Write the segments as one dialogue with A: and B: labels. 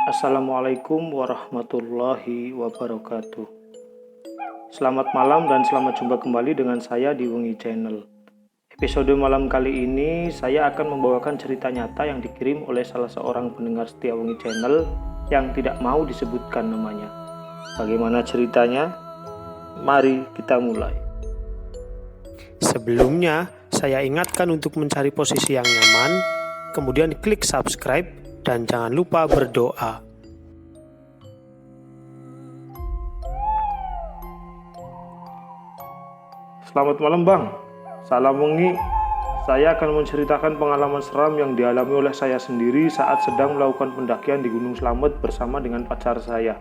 A: Assalamualaikum warahmatullahi wabarakatuh. Selamat malam dan selamat jumpa kembali dengan saya di Wengi Channel. Episode malam kali ini saya akan membawakan cerita nyata yang dikirim oleh salah seorang pendengar setia Wengi Channel yang tidak mau disebutkan namanya. Bagaimana ceritanya? Mari kita mulai. Sebelumnya, saya ingatkan untuk mencari posisi yang nyaman, kemudian klik subscribe dan jangan lupa berdoa. Selamat malam Bang, salam Wengi. Saya akan menceritakan pengalaman seram yang dialami oleh saya sendiri saat sedang melakukan pendakian di Gunung Slamet bersama dengan pacar saya.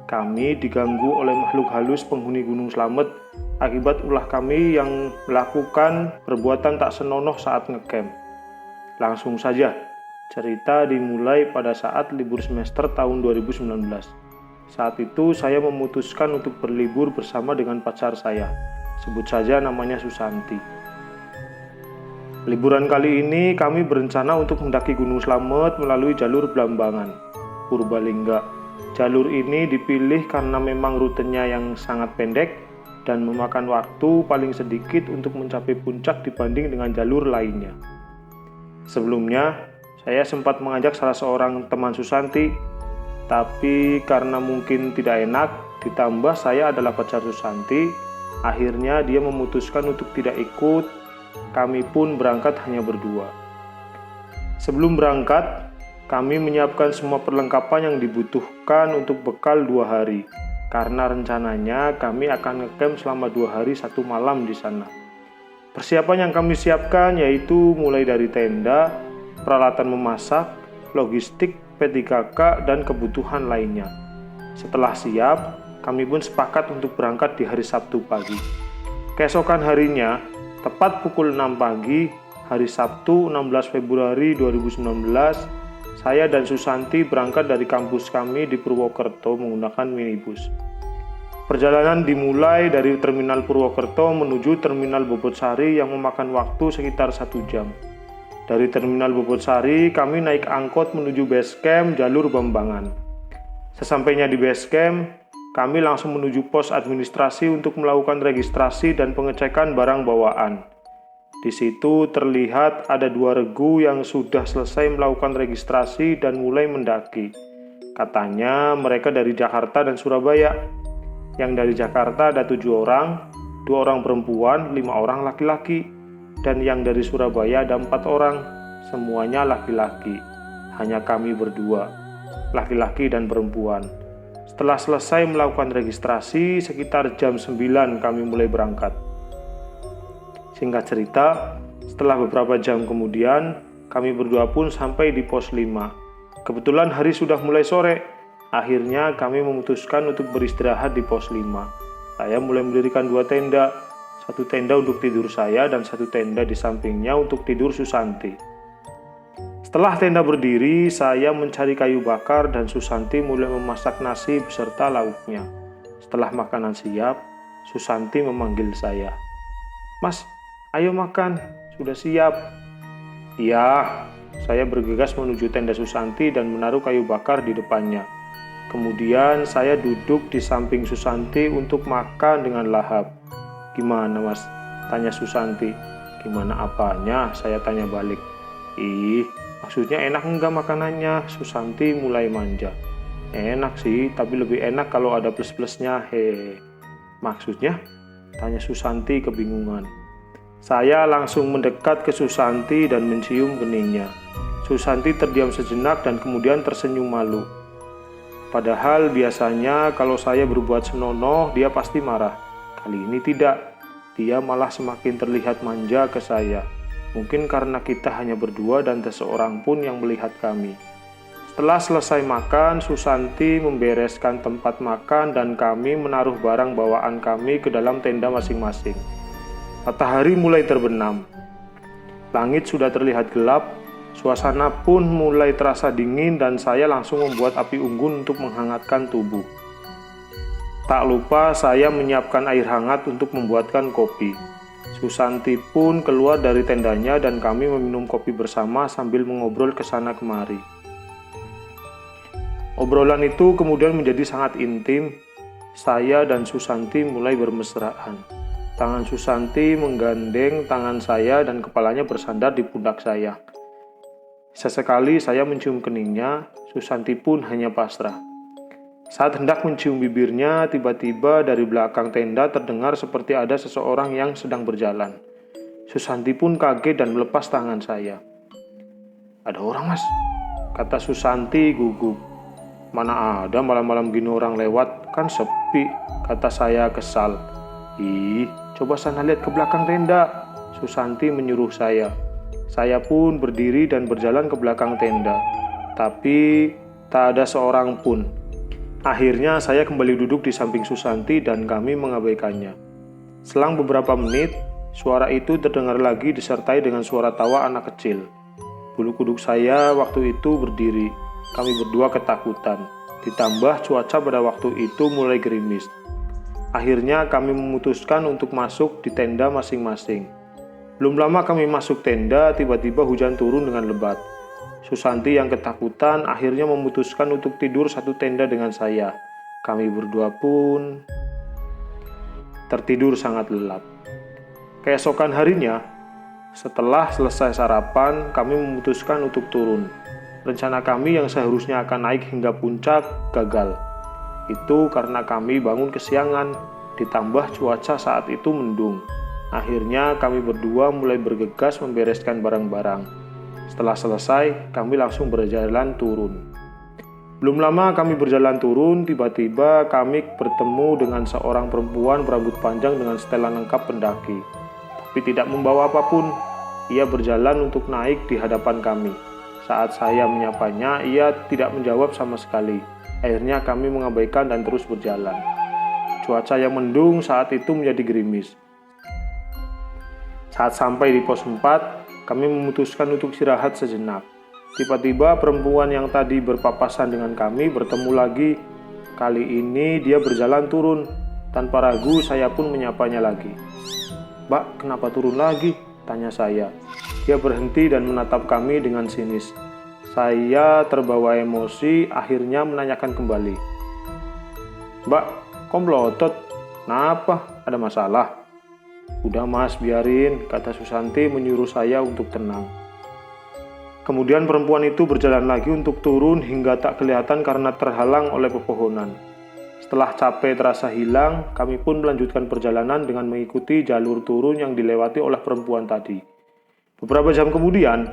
A: Kami diganggu oleh makhluk halus penghuni Gunung Slamet akibat ulah kami yang melakukan perbuatan tak senonoh saat ngecamp. Langsung saja, cerita dimulai pada saat libur semester tahun 2019. Saat itu saya memutuskan untuk berlibur bersama dengan pacar saya. Sebut saja namanya Susanti. Liburan kali ini kami berencana untuk mendaki Gunung Slamet melalui jalur Blambangan, Purbalingga. Jalur ini dipilih karena memang rutenya yang sangat pendek dan memakan waktu paling sedikit untuk mencapai puncak dibanding dengan jalur lainnya. Sebelumnya, saya sempat mengajak salah seorang teman Susanti, tapi karena mungkin tidak enak, ditambah saya adalah pacar Susanti, akhirnya dia memutuskan untuk tidak ikut. Kami pun berangkat hanya berdua. Sebelum berangkat, kami menyiapkan semua perlengkapan yang dibutuhkan untuk bekal 2 hari, karena rencananya kami akan ngecamp selama 2 hari 1 malam di sana. Persiapan yang kami siapkan yaitu mulai dari tenda, peralatan memasak, logistik, P3K, dan kebutuhan lainnya. Setelah siap, kami pun sepakat untuk berangkat di hari Sabtu pagi. Keesokan harinya, tepat pukul 6 pagi, hari Sabtu 16 Februari 2019, saya dan Susanti berangkat dari kampus kami di Purwokerto menggunakan minibus. Perjalanan dimulai dari Terminal Purwokerto menuju Terminal Bobotsari yang memakan waktu sekitar 1 jam. Dari Terminal Bobotsari, kami naik angkot menuju base camp jalur Blambangan. Sesampainya di base camp, kami langsung menuju pos administrasi untuk melakukan registrasi dan pengecekan barang bawaan. Di situ terlihat ada 2 regu yang sudah selesai melakukan registrasi dan mulai mendaki. Katanya mereka dari Jakarta dan Surabaya. Yang dari Jakarta ada 7 orang, 2 orang perempuan, 5 orang laki-laki. Dan yang dari Surabaya ada 4 orang, semuanya laki-laki. Hanya kami berdua, laki-laki dan perempuan. Setelah selesai melakukan registrasi, sekitar jam 9 kami mulai berangkat. Singkat cerita, setelah beberapa jam kemudian, kami berdua pun sampai di pos 5. Kebetulan hari sudah mulai sore, akhirnya kami memutuskan untuk beristirahat di pos 5. Saya mulai mendirikan 2 tenda, 1 tenda untuk tidur saya dan 1 tenda di sampingnya untuk tidur Susanti. Setelah tenda berdiri, saya mencari kayu bakar dan Susanti mulai memasak nasi beserta lauknya. Setelah makanan siap, Susanti memanggil saya. "Mas, ayo makan, sudah siap." "Iya." Saya bergegas menuju tenda Susanti dan menaruh kayu bakar di depannya. Kemudian saya duduk di samping Susanti untuk makan dengan lahap. "Gimana Mas?" tanya Susanti. "Gimana apanya?" saya tanya balik. "Ih, maksudnya enak enggak makanannya?" Susanti mulai manja. "Enak sih, tapi lebih enak kalau ada plus-plusnya, he." "Maksudnya?" tanya Susanti kebingungan. Saya langsung mendekat ke Susanti dan mencium keningnya. Susanti terdiam sejenak dan kemudian tersenyum malu. Padahal biasanya kalau saya berbuat senonoh, dia pasti marah. Kali ini tidak. Dia malah semakin terlihat manja ke saya. Mungkin karena kita hanya berdua dan tak seorang pun yang melihat kami. Setelah selesai makan, Susanti membereskan tempat makan dan kami menaruh barang bawaan kami ke dalam tenda masing-masing. Matahari mulai terbenam. Langit sudah terlihat gelap, suasana pun mulai terasa dingin dan saya langsung membuat api unggun untuk menghangatkan tubuh. Tak lupa saya menyiapkan air hangat untuk membuatkan kopi. Susanti pun keluar dari tendanya dan kami meminum kopi bersama sambil mengobrol kesana kemari. Obrolan itu kemudian menjadi sangat intim. Saya dan Susanti mulai bermesraan. Tangan Susanti menggandeng tangan saya dan kepalanya bersandar di pundak saya. Sesekali saya mencium keningnya, Susanti pun hanya pasrah. Saat hendak mencium bibirnya, tiba-tiba dari belakang tenda terdengar seperti ada seseorang yang sedang berjalan. Susanti pun kaget dan melepas tangan saya. "Ada orang, Mas," kata Susanti gugup. "Mana ada malam-malam gini orang lewat, kan sepi," kata saya kesal. "Ih, coba sana lihat ke belakang tenda," Susanti menyuruh saya. Saya pun berdiri dan berjalan ke belakang tenda, tapi tak ada seorang pun. Akhirnya saya kembali duduk di samping Susanti dan kami mengabaikannya. Selang beberapa menit, suara itu terdengar lagi disertai dengan suara tawa anak kecil. Bulu kuduk saya waktu itu berdiri. Kami berdua ketakutan. Ditambah cuaca pada waktu itu mulai gerimis. Akhirnya kami memutuskan untuk masuk di tenda masing-masing. Belum lama kami masuk tenda, tiba-tiba hujan turun dengan lebat. Susanti yang ketakutan akhirnya memutuskan untuk tidur satu tenda dengan saya. Kami berdua pun tertidur sangat lelap. Keesokan harinya, setelah selesai sarapan, kami memutuskan untuk turun. Rencana kami yang seharusnya akan naik hingga puncak gagal. Itu karena kami bangun kesiangan, ditambah cuaca saat itu mendung. Akhirnya kami berdua mulai bergegas membereskan barang-barang. Setelah selesai, kami langsung berjalan turun. Belum lama kami berjalan turun, tiba-tiba kami bertemu dengan seorang perempuan berambut panjang dengan setelan lengkap pendaki. Tapi tidak membawa apapun. Ia berjalan untuk naik di hadapan kami. Saat saya menyapanya, ia tidak menjawab sama sekali. Akhirnya kami mengabaikan dan terus berjalan. Cuaca yang mendung saat itu menjadi gerimis. Saat sampai di pos 4, kami memutuskan untuk istirahat sejenak. Tiba-tiba perempuan yang tadi berpapasan dengan kami bertemu lagi. Kali ini dia berjalan turun. Tanpa ragu saya pun menyapanya lagi. "Mbak, kenapa turun lagi?" tanya saya. Dia berhenti dan menatap kami dengan sinis. Saya terbawa emosi, akhirnya menanyakan kembali. "Mbak, kok melotot? Kenapa? Ada masalah?" "Udah Mas, biarin," kata Susanti menyuruh saya untuk tenang. Kemudian perempuan itu berjalan lagi untuk turun hingga tak kelihatan karena terhalang oleh pepohonan. Setelah capek terasa hilang, kami pun melanjutkan perjalanan dengan mengikuti jalur turun yang dilewati oleh perempuan tadi. Beberapa jam kemudian,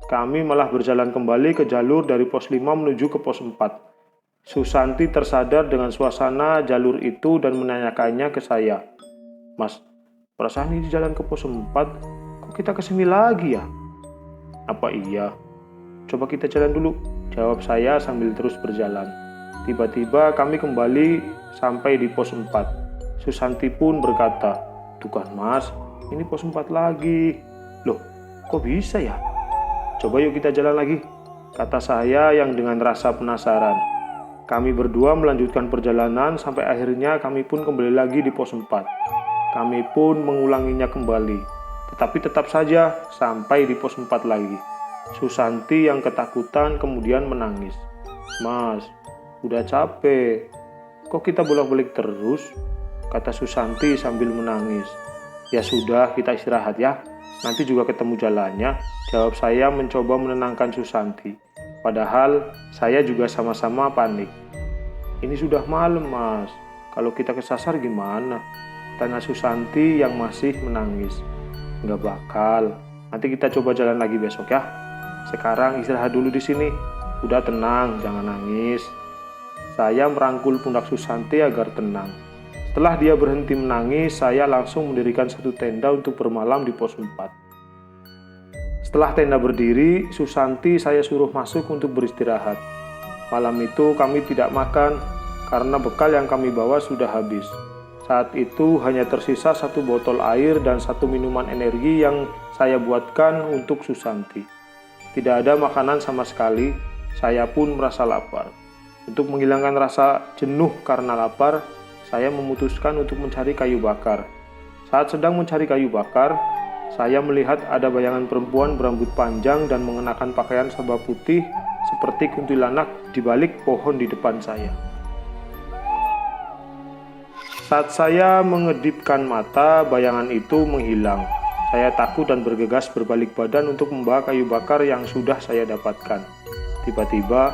A: kami malah berjalan kembali ke jalur dari pos 5 menuju ke pos 4. Susanti tersadar dengan suasana jalur itu dan menanyakannya ke saya. "Mas, perasaan ini jalan ke pos 4, kok kita kesini lagi ya?" "Apa iya? Coba kita jalan dulu," jawab saya sambil terus berjalan. Tiba-tiba kami kembali sampai di pos 4. Susanti pun berkata, "Tuh kan Mas, ini pos 4 lagi." "Loh, kok bisa ya? Coba yuk kita jalan lagi," kata saya yang dengan rasa penasaran. Kami berdua melanjutkan perjalanan sampai akhirnya kami pun kembali lagi di pos 4. Kami pun mengulanginya kembali, tetapi tetap saja sampai di pos 4 lagi. Susanti yang ketakutan kemudian menangis. "Mas, udah capek. Kok kita bolak-balik terus?" kata Susanti sambil menangis. "Ya sudah, kita istirahat ya. Nanti juga ketemu jalannya," jawab saya mencoba menenangkan Susanti. Padahal saya juga sama-sama panik. "Ini sudah malam, Mas. Kalau kita kesasar gimana?" tanya Susanti yang masih menangis. "Nggak bakal. Nanti kita coba jalan lagi besok ya. Sekarang istirahat dulu di sini. Udah tenang, jangan nangis." Saya merangkul pundak Susanti agar tenang. Setelah dia berhenti menangis, saya langsung mendirikan satu tenda untuk bermalam di pos 4. Setelah tenda berdiri, Susanti saya suruh masuk untuk beristirahat. Malam itu kami tidak makan karena bekal yang kami bawa sudah habis. Saat itu hanya tersisa satu botol air dan satu minuman energi yang saya buatkan untuk Susanti. Tidak ada makanan sama sekali, saya pun merasa lapar. Untuk menghilangkan rasa jenuh karena lapar, saya memutuskan untuk mencari kayu bakar. Saat sedang mencari kayu bakar, saya melihat ada bayangan perempuan berambut panjang dan mengenakan pakaian serba putih seperti kuntilanak di balik pohon di depan saya. Saat saya mengedipkan mata, bayangan itu menghilang. Saya takut dan bergegas berbalik badan untuk membawa kayu bakar yang sudah saya dapatkan. Tiba-tiba,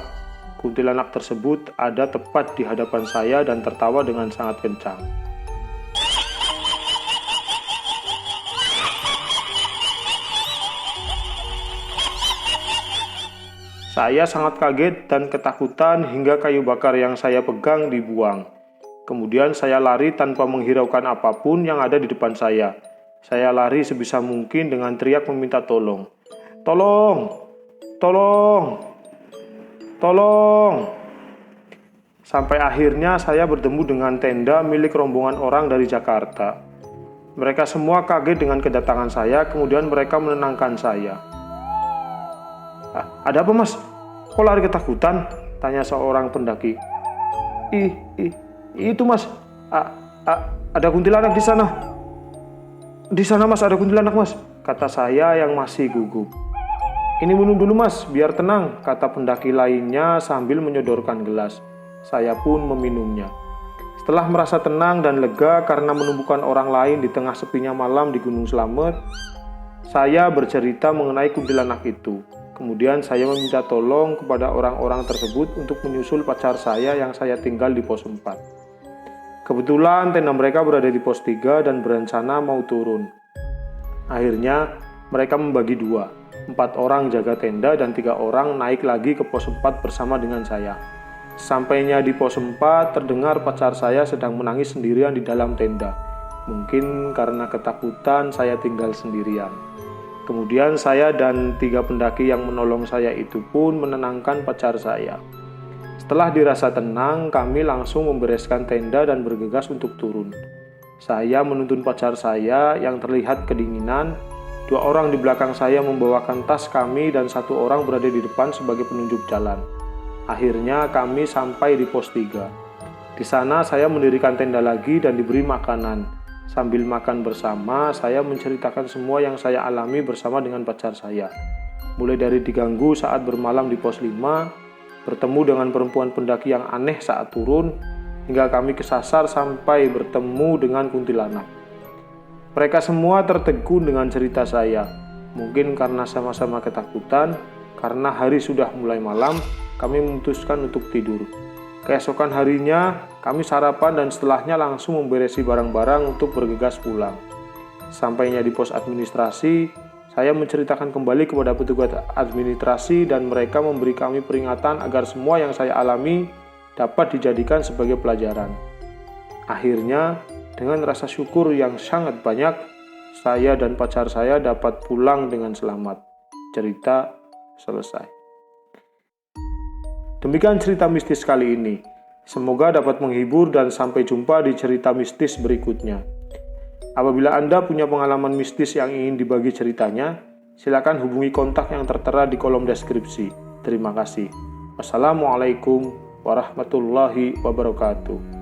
A: kuntilanak tersebut ada tepat di hadapan saya dan tertawa dengan sangat kencang. Saya sangat kaget dan ketakutan hingga kayu bakar yang saya pegang dibuang. Kemudian saya lari tanpa menghiraukan apapun yang ada di depan saya. Saya lari sebisa mungkin dengan teriak meminta tolong. Tolong! Tolong! Tolong! Sampai akhirnya saya bertemu dengan tenda milik rombongan orang dari Jakarta. Mereka semua kaget dengan kedatangan saya, kemudian mereka menenangkan saya. Ada apa, Mas? Kok lari ketakutan? Tanya seorang pendaki. Itu, Mas. Ada kuntilanak di sana. Di sana, Mas, ada kuntilanak, Mas, kata saya yang masih gugup. Ini minum dulu, Mas, biar tenang, kata pendaki lainnya sambil menyodorkan gelas. Saya pun meminumnya. Setelah merasa tenang dan lega karena menumbuhkan orang lain di tengah sepinya malam di Gunung Slamet, saya bercerita mengenai kuntilanak itu. Kemudian saya meminta tolong kepada orang-orang tersebut untuk menyusul pacar saya yang saya tinggal di pos 4. Kebetulan tenda mereka berada di pos 3 dan berencana mau turun. Akhirnya mereka membagi 2. 4 orang jaga tenda dan 3 orang naik lagi ke pos 4 bersama dengan saya. Sampainya di pos 4 terdengar pacar saya sedang menangis sendirian di dalam tenda. Mungkin karena ketakutan saya tinggal sendirian. Kemudian saya dan 3 pendaki yang menolong saya itu pun menenangkan pacar saya. Setelah dirasa tenang, kami langsung membereskan tenda dan bergegas untuk turun. Saya menuntun pacar saya yang terlihat kedinginan. 2 orang di belakang saya membawakan tas kami dan 1 orang berada di depan sebagai penunjuk jalan. Akhirnya kami sampai di pos 3. Di sana saya mendirikan tenda lagi dan diberi makanan. Sambil makan bersama, saya menceritakan semua yang saya alami bersama dengan pacar saya. Mulai dari diganggu saat bermalam di pos 5, bertemu dengan perempuan pendaki yang aneh saat turun, hingga kami kesasar sampai bertemu dengan kuntilanak. Mereka semua tertegun dengan cerita saya. Mungkin karena sama-sama ketakutan, karena hari sudah mulai malam, kami memutuskan untuk tidur. Keesokan harinya, kami sarapan dan setelahnya langsung memberesi barang-barang untuk bergegas pulang. Sampainya di pos administrasi, saya menceritakan kembali kepada petugas administrasi dan mereka memberi kami peringatan agar semua yang saya alami dapat dijadikan sebagai pelajaran. Akhirnya, dengan rasa syukur yang sangat banyak, saya dan pacar saya dapat pulang dengan selamat. Cerita selesai. Demikian cerita mistis kali ini. Semoga dapat menghibur dan sampai jumpa di cerita mistis berikutnya. Apabila Anda punya pengalaman mistis yang ingin dibagi ceritanya, silakan hubungi kontak yang tertera di kolom deskripsi. Terima kasih. Wassalamualaikum warahmatullahi wabarakatuh.